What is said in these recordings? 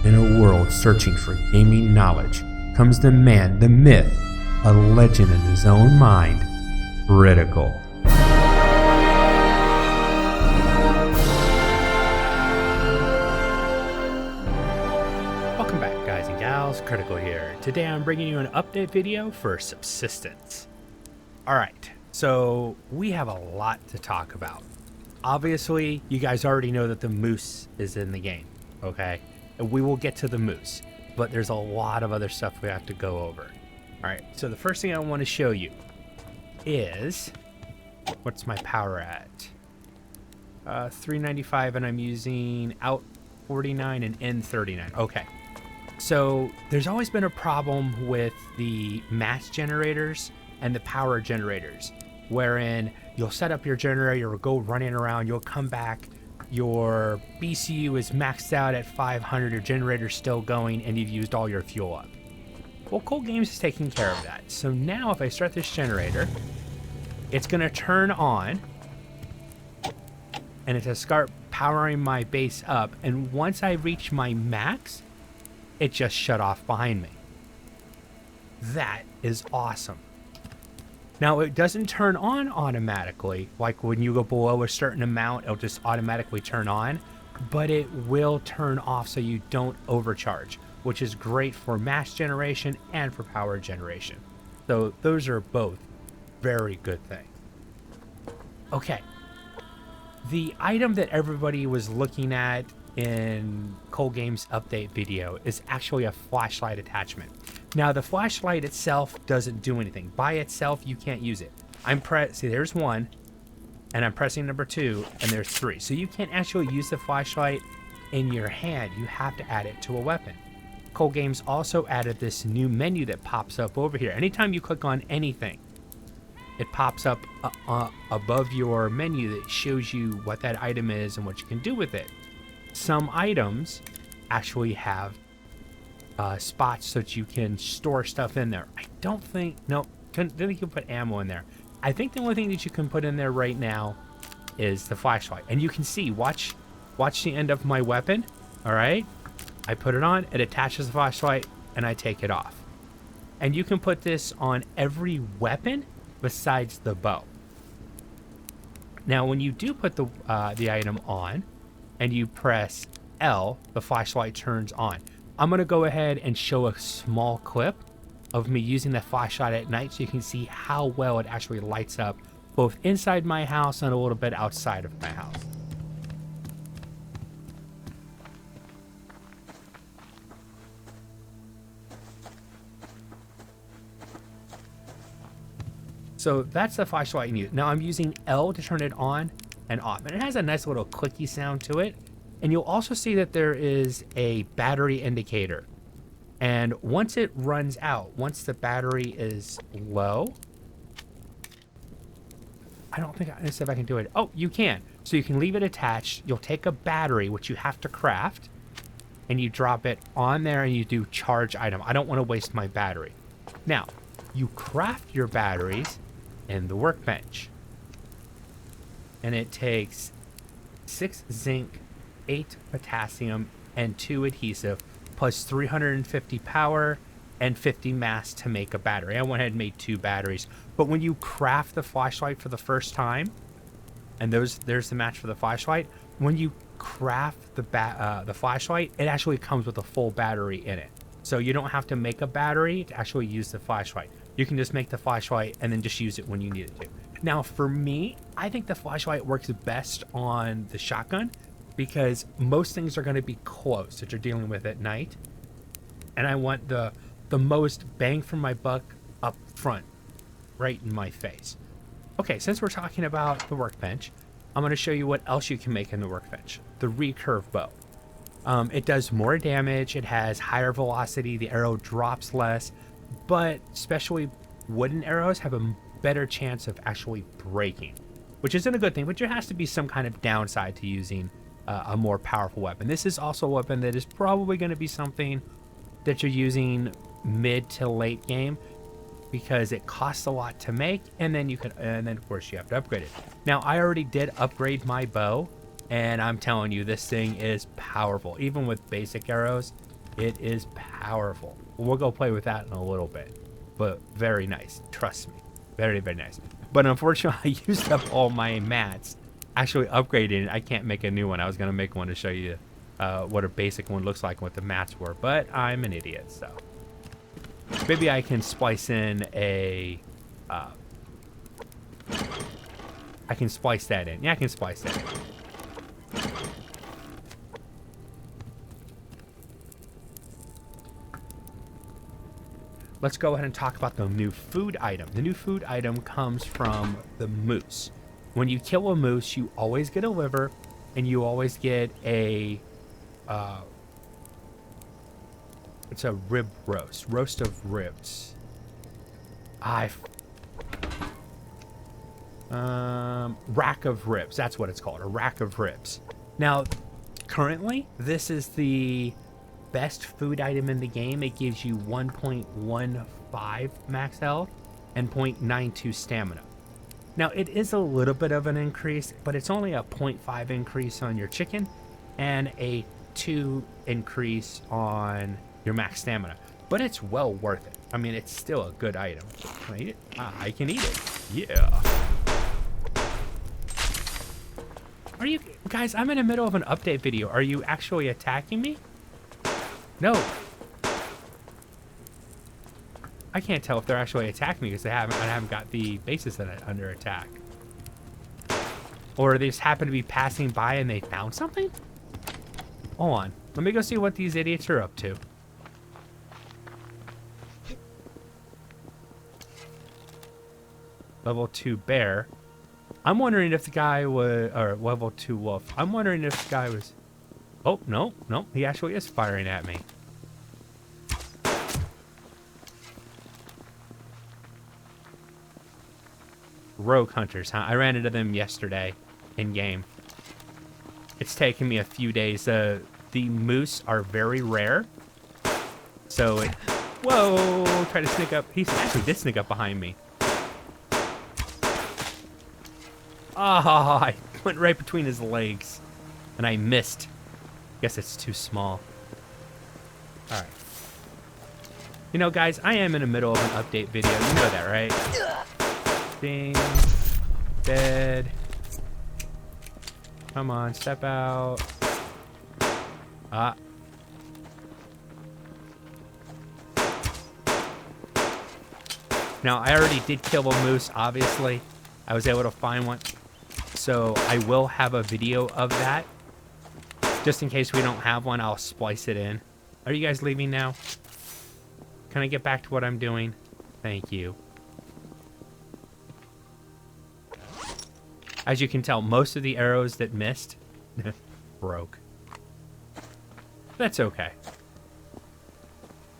In a world searching for gaming knowledge comes the man, the myth, a legend in his own mind, Critical. Welcome back, guys and gals, Critical here. Today I'm bringing you an update video for Subsistence. Alright, so we have a lot to talk about. Obviously, you guys already know that the moose is in the game, okay? And we will get to the moose, but there's a lot of other stuff we have to go over. Alright, so the first thing I want to show you is, what's my power at? 395, and I'm using out 49 and in 39. Okay. So there's always been a problem with the mass generators and the power generators, wherein you'll set up your generator or go running around, you'll come back, your BCU is maxed out at 500, your generator's still going, and you've used all your fuel up. Well, Cold Games is taking care of that. So now if I start this generator, it's going to turn on, and it's going to start powering my base up, and once I reach my max, it just shut off behind me. That is awesome. Now, it doesn't turn on automatically, like when you go below a certain amount, it'll just automatically turn on, but it will turn off so you don't overcharge, which is great for mass generation and for power generation. So those are both very good things. Okay. The item that everybody was looking at in Cold Games update video is actually a flashlight attachment. Now, the flashlight itself doesn't do anything. By itself, you can't use it. See, there's one, and I'm pressing number 2, and there's 3. So you can't actually use the flashlight in your hand. You have to add it to a weapon. Cold Games also added this new menu that pops up over here. Anytime you click on anything, it pops up above your menu that shows you what that item is and what you can do with it. Some items actually have spots so that you can store stuff in there. I don't think, no, didn't think you can put ammo in there. I think the only thing that you can put in there right now is the flashlight. And you can see, watch the end of my weapon, all right? I put it on, it attaches the flashlight, and I take it off. And you can put this on every weapon besides the bow. Now, when you do put the item on, and you press L, the flashlight turns on. I'm going to go ahead and show a small clip of me using the flashlight at night so you can see how well it actually lights up both inside my house and a little bit outside of my house. So that's the flashlight you use. Now I'm using L to turn it on and off, and it has a nice little clicky sound to it. And you'll also see that there is a battery indicator, and once it runs out, once the battery is low, I don't think, let's see if I can do it. Oh, you can. So you can leave it attached. You'll take a battery, which you have to craft, and you drop it on there and you do charge item. I don't want to waste my battery. Now, you craft your batteries in the workbench, and it takes 6 zinc, 8 potassium, and 2 adhesive, plus 350 power and 50 mass to make a battery. I went ahead and made 2 batteries. But when you craft the flashlight for the first time, and there's the match for the flashlight, when you craft the flashlight, it actually comes with a full battery in it. So you don't have to make a battery to actually use the flashlight. You can just make the flashlight and then just use it when you need it to. Now, for me, I think the flashlight works best on the shotgun because most things are going to be close that you're dealing with at night. And I want the most bang for my buck up front, right in my face. Okay, since we're talking about the workbench, I'm going to show you what else you can make in the workbench. The Recurve Bow. It does more damage, it has higher velocity, the arrow drops less, but especially wooden arrows have a better chance of actually breaking, which isn't a good thing, but there has to be some kind of downside to using a more powerful weapon. This is also a weapon that is probably going to be something that you're using mid to late game because it costs a lot to make, and then of course you have to upgrade it. Now, I already did upgrade my bow, and I'm telling you, this thing is powerful. Even with basic arrows, It is powerful. We'll go play with that in a little bit, but very nice. Trust me, very, very nice. But unfortunately, I used up all my mats. Actually upgraded it. I can't make a new one. I was going to make one to show you what a basic one looks like and what the mats were, but I'm an idiot, so. Maybe I can splice in a... I can splice that in. Yeah, I can splice that in. Let's go ahead and talk about the new food item. The new food item comes from the moose. When you kill a moose, you always get a liver, and you always get a, it's a rib roast of ribs. Rack of ribs, that's what it's called, a rack of ribs. Now, currently, this is the best food item in the game. It gives you 1.15 max health and 0.92 stamina. Now, it is a little bit of an increase, but it's only a 0.5 increase on your chicken and a 2 increase on your max stamina. But it's well worth it. I mean, it's still a good item. Can I eat it? I can eat it. Yeah. Are you... Guys, I'm in the middle of an update video. Are you actually attacking me? No. I can't tell if they're actually attacking me because I haven't got the bases that are under attack. Or they just happen to be passing by and they found something? Hold on. Let me go see what these idiots are up to. Level 2 bear. I'm wondering if the guy was... Or level 2 wolf. I'm wondering if the guy was... Oh, no. No, he actually is firing at me. Rogue hunters, huh? I ran into them yesterday in game. It's taken me a few days. The moose are very rare. So it... Whoa! Try to sneak up. He actually did sneak up behind me. Ah, I went right between his legs. And I missed. Guess it's too small. Alright. You know, guys, I am in the middle of an update video. You know that, right? Ding. Dead. Come on, step out. Ah. Now, I already did kill a moose, obviously. I was able to find one. So, I will have a video of that. Just in case we don't have one, I'll splice it in. Are you guys leaving now? Can I get back to what I'm doing? Thank you. As you can tell, most of the arrows that missed broke. That's okay.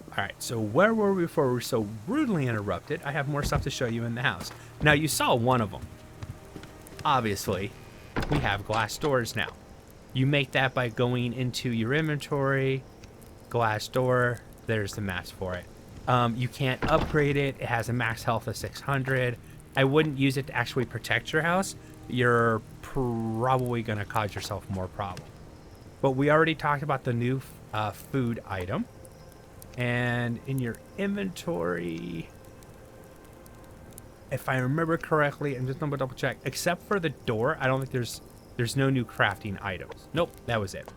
Alright, so where were we before we were so rudely interrupted? I have more stuff to show you in the house. Now, you saw one of them. Obviously, we have glass doors now. You make that by going into your inventory, glass door, there's the maps for it. You can't upgrade it. It has a max health of 600. I wouldn't use it to actually protect your house. You're probably going to cause yourself more problem. But we already talked about the new food item. And in your inventory, if I remember correctly, I'm just going to double check. Except for the door, I don't think there's no new crafting items. Nope, that was it.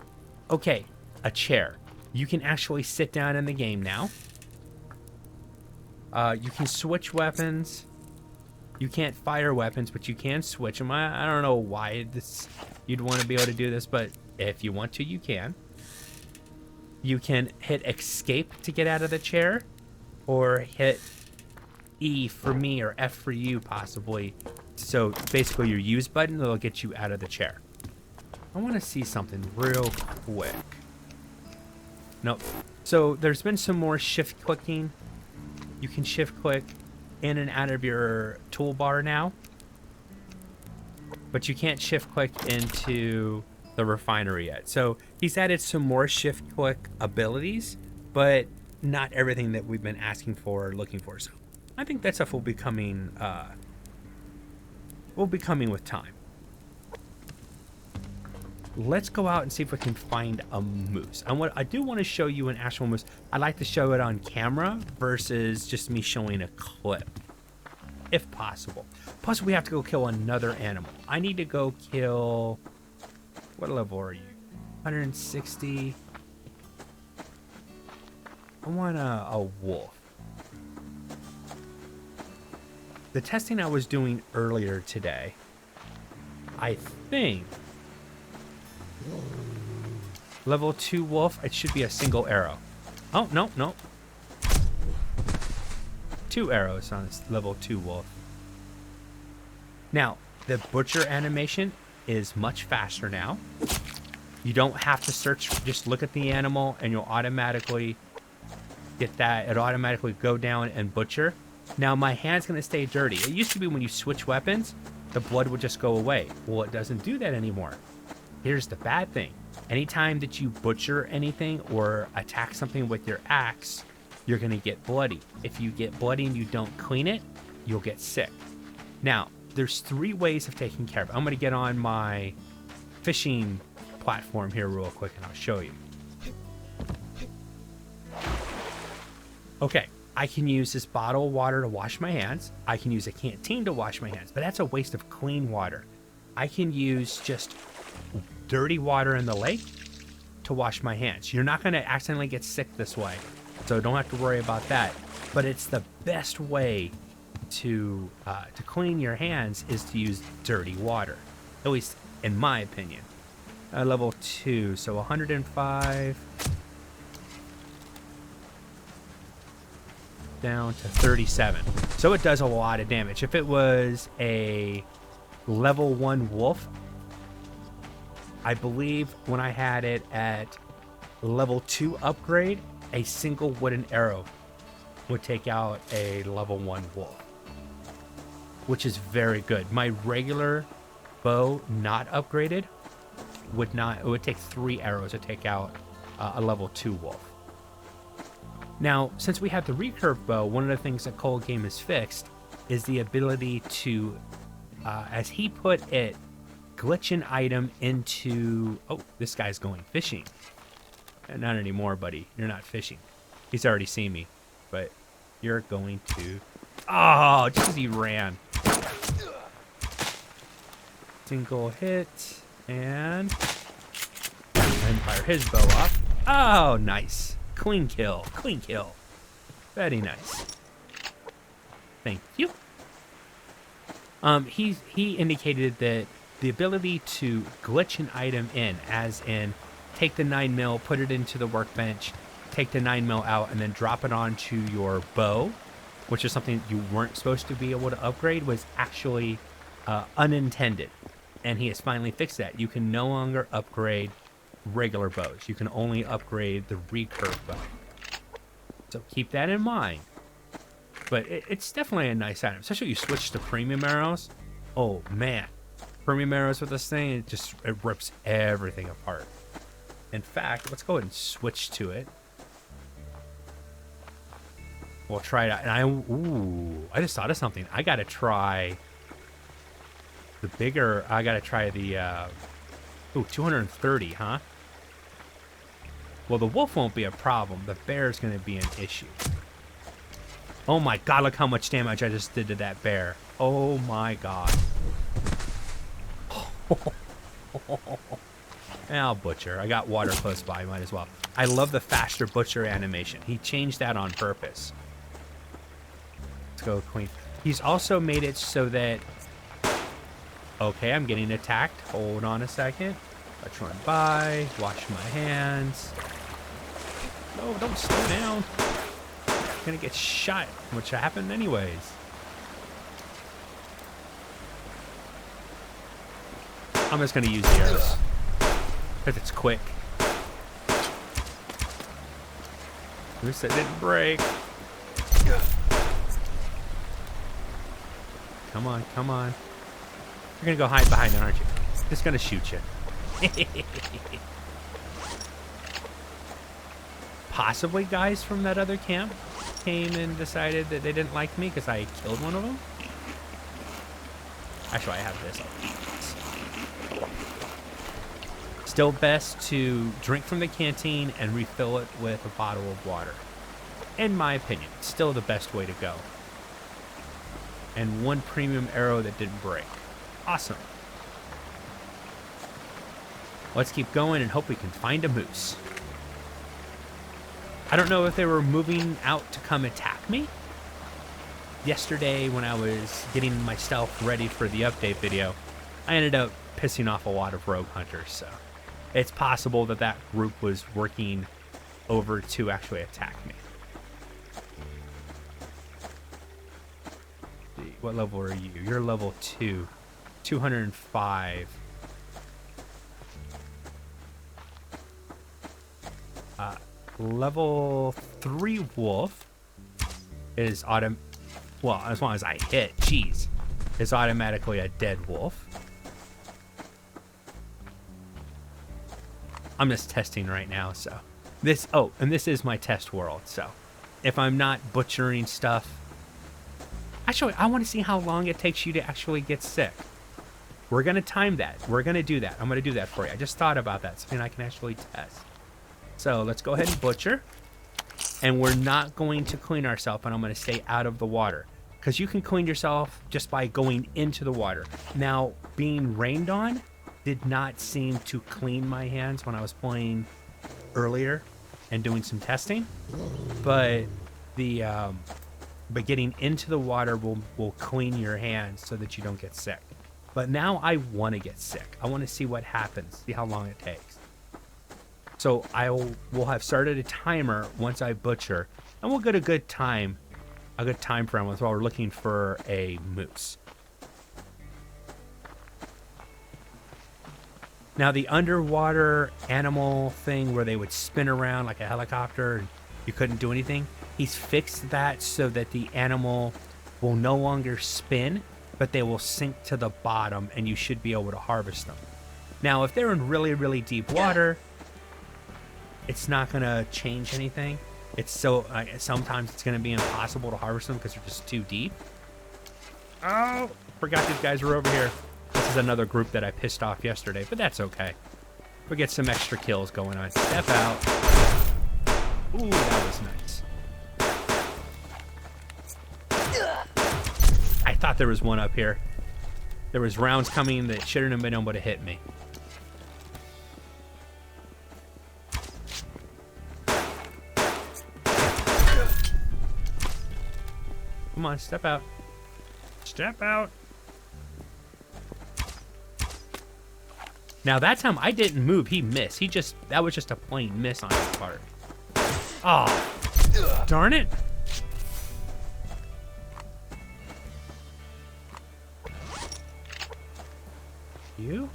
Okay, a chair. You can actually sit down in the game now. You can switch weapons. You can't fire weapons, but you can switch them. I don't know why you'd want to be able to do this, but if you want to, you can. You can hit escape to get out of the chair, or hit E for me or F for you, possibly. So basically your use button, that'll get you out of the chair. I want to see something real quick. Nope. So there's been some more shift clicking. You can shift click in and out of your toolbar now, but you can't shift click into the refinery yet. So he's added some more shift click abilities, but not everything that we've been asking for or looking for. So I think that stuff will be coming with time. let's go out and see if we can find a moose. I do want to show you an actual moose. I like to show it on camera versus just me showing a clip, if possible. Plus, we have to go kill another animal. I need to go kill... What level are you? 160. I want a wolf. The testing I was doing earlier today, I think... Level 2 wolf, it should be a single arrow. Oh, no, no. 2 arrows on this level 2 wolf. Now, the butcher animation is much faster now. You don't have to search, just look at the animal and you'll automatically get that. It'll automatically go down and butcher. Now, my hand's going to stay dirty. It used to be when you switch weapons, the blood would just go away. Well, it doesn't do that anymore. Here's the bad thing. Anytime that you butcher anything or attack something with your axe, you're going to get bloody. If you get bloody and you don't clean it, you'll get sick. Now, there's 3 ways of taking care of it. I'm going to get on my fishing platform here real quick and I'll show you. Okay, I can use this bottle of water to wash my hands. I can use a canteen to wash my hands, but that's a waste of clean water. I can use just dirty water in the lake to wash my hands. You're not going to accidentally get sick this way, so don't have to worry about that. But it's the best way to clean your hands is to use dirty water, at least in my opinion. Level 2, so 105 down to 37. So it does a lot of damage. If it was a level 1 wolf, I believe when I had it at level 2 upgrade, a single wooden arrow would take out a level 1 wolf, which is very good. My regular bow, not upgraded, it would take 3 arrows to take out a level 2 wolf. Now, since we have the Recurve Bow, one of the things that Cold Game has fixed is the ability to, as he put it, glitch an item into... Oh, this guy's going fishing. Not anymore, buddy. You're not fishing. He's already seen me, but you're going to... Oh, just as he ran. Single hit, and fire his bow off. Oh, nice. Clean kill. Clean kill. Very nice. Thank you. He indicated that the ability to glitch an item in, as in take the 9mm, put it into the workbench, take the 9mm out, and then drop it onto your bow, which is something you weren't supposed to be able to upgrade, was actually unintended. And he has finally fixed that. You can no longer upgrade regular bows. You can only upgrade the Recurve Bow. So keep that in mind. But it's definitely a nice item, especially if you switch to premium arrows. Oh man, premium arrows with this thing, it rips everything apart. In fact, let's go ahead and switch to it. We'll try it out. And I just thought of something. I gotta try the bigger. I gotta try the 230, huh? Well, the wolf won't be a problem. The bear's gonna be an issue. Oh my god, look how much damage I just did to that bear. Oh my god. I'll butcher. I got water close by, might as well. I love the faster butcher animation. He changed that on purpose. Let's go queen. He's also made it so that... Okay, I'm getting attacked. Hold on a second. Let's run by. Wash my hands. No, don't slow down. I'm gonna get shot, which happened anyways. I'm just gonna use the arrows. Because it's quick. At least it didn't break. Come on, come on. You're gonna go hide behind it, aren't you? Just gonna shoot you. Possibly guys from that other camp came and decided that they didn't like me because I killed one of them. Actually, I have this. Still best to drink from the canteen and refill it with a bottle of water. In my opinion, still the best way to go. And one premium arrow that didn't break. Awesome. Let's keep going and hope we can find a moose. I don't know if they were moving out to come attack me. Yesterday, when I was getting myself ready for the update video, I ended up pissing off a lot of rogue hunters, so it's possible that that group was working over to actually attack me. What level are you? You're level 2. 205. Level 3 wolf is well, as long as I hit, jeez, is automatically a dead wolf. I'm just testing right now, so and this is my test world, so if I'm not butchering stuff, actually, I want to see how long it takes you to actually get sick. We're gonna time that. We're gonna do that. I'm gonna do that for you. I just thought about that, something I can actually test. So let's go ahead and butcher. And we're not going to clean ourselves, and I'm going to stay out of the water. Because you can clean yourself just by going into the water. Now, being rained on did not seem to clean my hands when I was playing earlier and doing some testing. But but getting into the water will clean your hands so that you don't get sick. But now I want to get sick. I want to see what happens, see how long it takes. So we'll have started a timer once I butcher, and we'll get a good time frame while we're looking for a moose. Now the underwater animal thing where they would spin around like a helicopter and you couldn't do anything, he's fixed that so that the animal will no longer spin, but they will sink to the bottom and you should be able to harvest them. Now if they're in really, really deep water, it's not gonna change anything. It's sometimes it's gonna be impossible to harvest them because they're just too deep. Oh, forgot these guys were over here. This is another group that I pissed off yesterday, but that's okay. We'll get some extra kills going on. Step out. Ooh, that was nice. I thought there was one up here. There was rounds coming that shouldn't have been able to hit me. Come on, step out. Step out. Now that time I didn't move, he missed. That was just a plain miss on his part. Oh, darn it. You?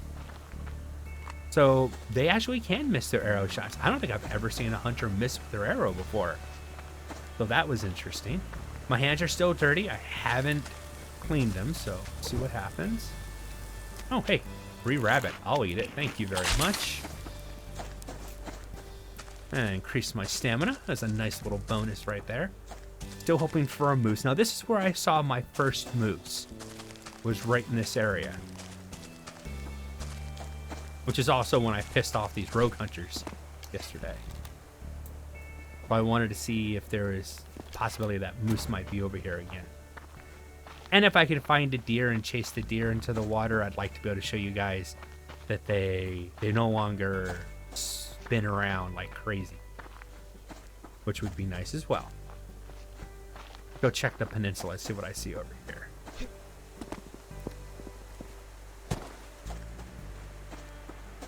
So they actually can miss their arrow shots. I don't think I've ever seen a hunter miss with their arrow before. So that was interesting. My hands are still dirty. I haven't cleaned them, so let's see what happens. Oh, hey, free rabbit. I'll eat it. Thank you very much. And increase my stamina. That's a nice little bonus right there. Still hoping for a moose. Now, this is where I saw my first moose. Was right in this area. Which is also when I pissed off these rogue hunters yesterday. I wanted to see if there is a possibility that moose might be over here again. And if I could find a deer and chase the deer into the water, I'd like to be able to show you guys that they no longer spin around like crazy. Which would be nice as well. Go check the peninsula, see what I see over here.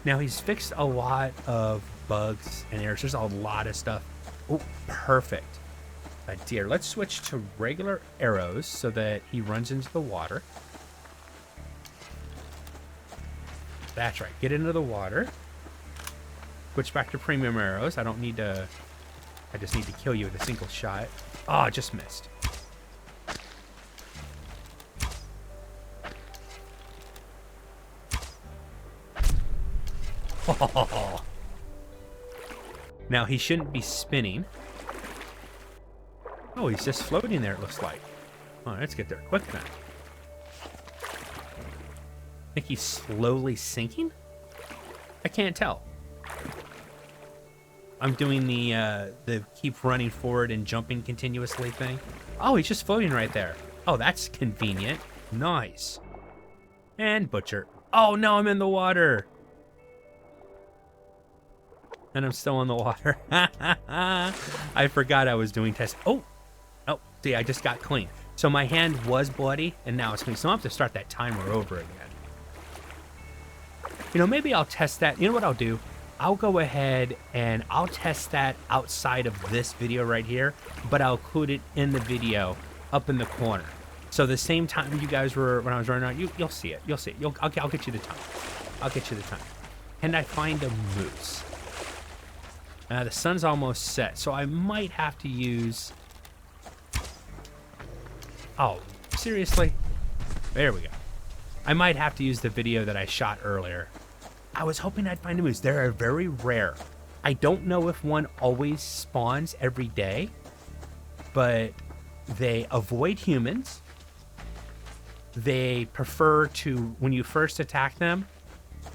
Now he's fixed a lot of bugs and errors. There's a lot of stuff. Oh, perfect. A deer. Let's switch to regular arrows so that he runs into the water. That's right. Get into the water. Switch back to premium arrows. I don't need to... I just need to kill you with a single shot. Oh, I just missed. Oh. Now he shouldn't be spinning. Oh, he's just floating there, it looks like. All right, let's get there quick then. I think he's slowly sinking. I can't tell. I'm doing the keep running forward and jumping continuously thing. Oh, he's just floating right there. Oh, that's convenient. Nice. And butcher. Oh, no, I'm in the water. And I'm still in the water. I forgot I was doing tests. Oh, see, I just got clean. So my hand was bloody, and now it's clean. So I'll have to start that timer over again. You know, maybe I'll test that. You know what I'll do? I'll go ahead and I'll test that outside of this video right here, but I'll include it in the video up in the corner. So the same time you guys were, when I was running around, you'll see it. You'll see it. I'll get you the time. I'll get you the time. Can I find a moose? The sun's almost set, so I might have to use... Oh, seriously? There we go. I might have to use the video that I shot earlier. I was hoping I'd find a moose. They're very rare. I don't know if one always spawns every day, but they avoid humans. They prefer to, when you first attack them,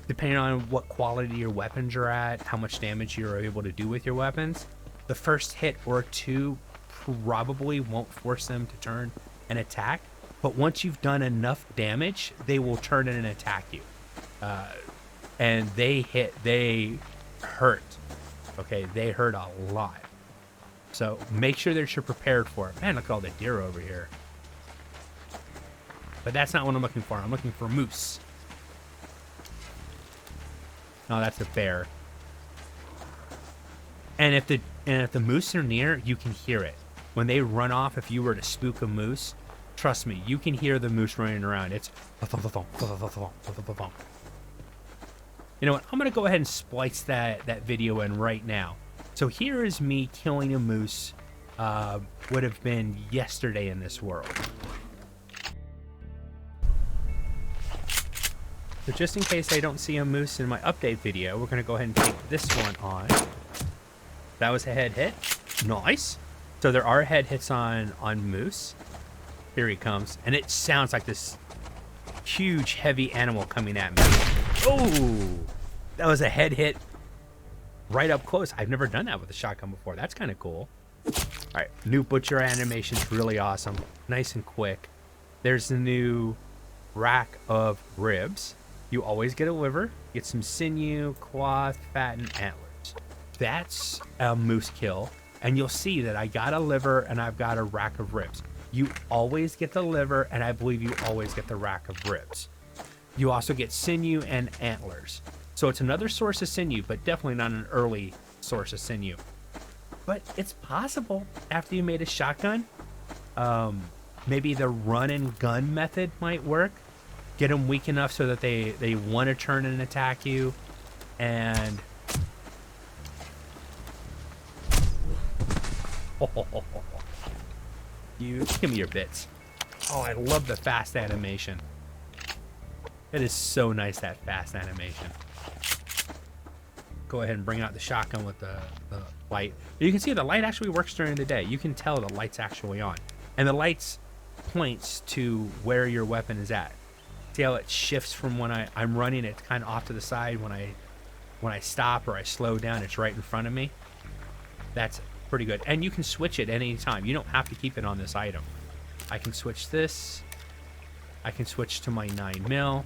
depending on what quality your weapons are at, how much damage you're able to do with your weapons, the first hit or two probably won't force them to turn and attack. But once you've done enough damage, they will turn in and attack you. And they hurt. Okay, they hurt a lot. So make sure that you're prepared for it. Man, look at all the deer over here. But that's not what I'm looking for. I'm looking for moose. No, that's a bear. And if the moose are near, you can hear it. When they run off, if you were to spook a moose, trust me, you can hear the moose running around. It's... You know what? I'm going to go ahead and splice that video in right now. So here is me killing a moose. Would have been yesterday in this world. So just in case I don't see a moose in my update video, we're going to go ahead and take this one on. That was a head hit. Nice. So there are head hits on moose. Here he comes. And it sounds like this huge, heavy animal coming at me. Oh, that was a head hit right up close. I've never done that with a shotgun before. That's kind of cool. All right, new butcher animation's really awesome. Nice and quick. There's the new rack of ribs. You always get a liver, get some sinew, cloth, fat, and antlers. That's a moose kill. And you'll see that I got a liver and I've got a rack of ribs. You always get the liver, and I believe you always get the rack of ribs. You also get sinew and antlers. So it's another source of sinew, but definitely not an early source of sinew. But it's possible after you made a shotgun. Maybe the run and gun method might work. Get them weak enough so that they want to turn and attack you. And... You give me your bits. Oh, I love the fast animation. It is so nice, that fast animation. Go ahead and bring out the shotgun with the light. You can see the light actually works during the day. You can tell the light's actually on. And the lights points to where your weapon is at. See how it shifts from when I'm running, it's kind of off to the side. When I stop or I slow down, it's right in front of me. That's pretty good. And you can switch it at any time. You don't have to keep it on this item. I can switch this. I can switch to my 9mm.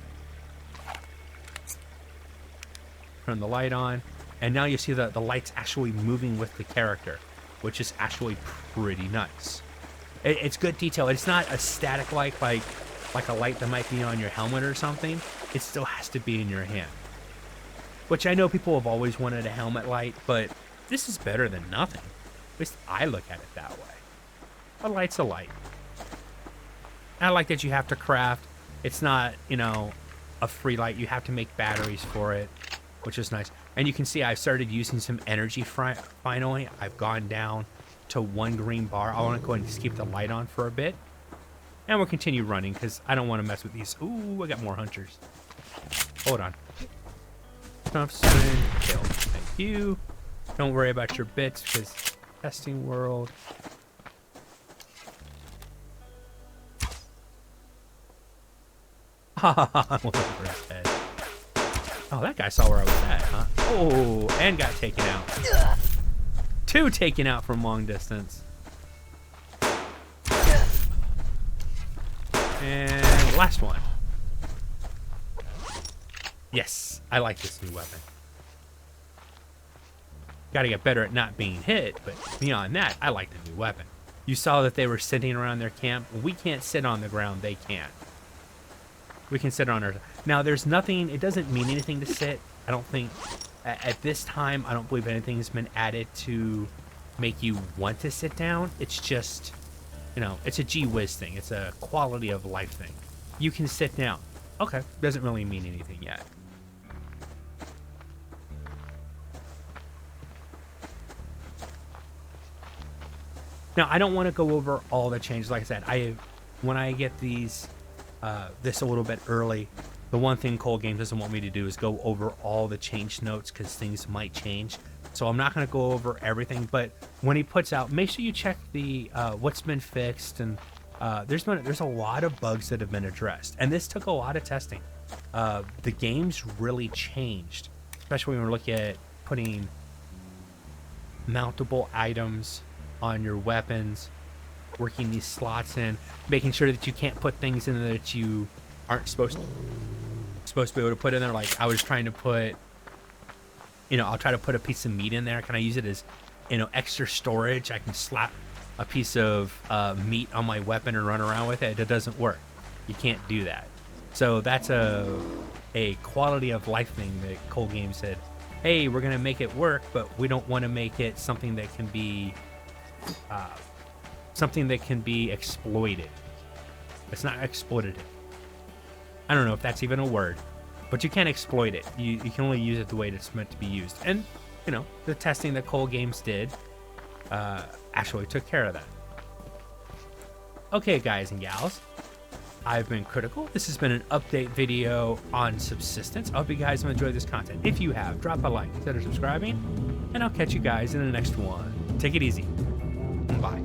Turn the light on. And now you see the light's actually moving with the character, which is actually pretty nice. It's good detail. It's not a static light like a light that might be on your helmet or something. It still has to be in your hand. Which I know people have always wanted a helmet light, but this is better than nothing. At least I look at it that way. A light's a light. I like that you have to craft. It's not, you know, a free light. You have to make batteries for it, which is nice. And you can see I've started using some energy finally. I've gone down to 1 green bar. I want to go ahead and just keep the light on for a bit. And we'll continue running because I don't want to mess with these. Ooh, I got more hunters. Hold on. Thompson, kill. Thank you. Don't worry about your bits because testing world. Ha ha ha. I'm looking for his head. Oh, that guy saw where I was at, huh? Oh, and got taken out. 2 taken out from long distance. And last one. Yes, I like this new weapon. Gotta get better at not being hit, but beyond that, I like the new weapon. You saw that they were sitting around their camp. We can't sit on the ground, they can. We can sit on our... Now, there's nothing... It doesn't mean anything to sit. I don't think... At this time, I don't believe anything's been added to make you want to sit down. It's just... You know, it's a gee whiz thing. It's a quality of life thing. You can sit down. Okay. Doesn't really mean anything yet. Now, I don't want to go over all the changes. Like I said, when I get these, this a little bit early, the one thing Cold Games doesn't want me to do is go over all the change notes because things might change. So I'm not going to go over everything. But when he puts out, make sure you check the what's been fixed. And there's a lot of bugs that have been addressed. And this took a lot of testing. The game's really changed, especially when we're looking at putting mountable items on your weapons, working these slots in, making sure that you can't put things in there that you aren't supposed to be able to put in there. Like I was trying to put, you know, I'll try to put a piece of meat in there. Can I use it as, you know, extra storage? I can slap a piece of meat on my weapon and run around with it. It doesn't work. You can't do that. So that's a quality of life thing that Cold Games said, hey, we're gonna make it work, but we don't want to make it something that can be exploited. It's not exploitative. I don't know if that's even a word, but you can't exploit it. You can only use it the way it's meant to be used. And, you know, the testing that Cold Games did actually took care of that. Okay, guys and gals, I've been Critical. This has been an update video on Subsistence. I hope you guys have enjoyed this content. If you have, drop a like, consider subscribing, and I'll catch you guys in the next one. Take it easy. Bye.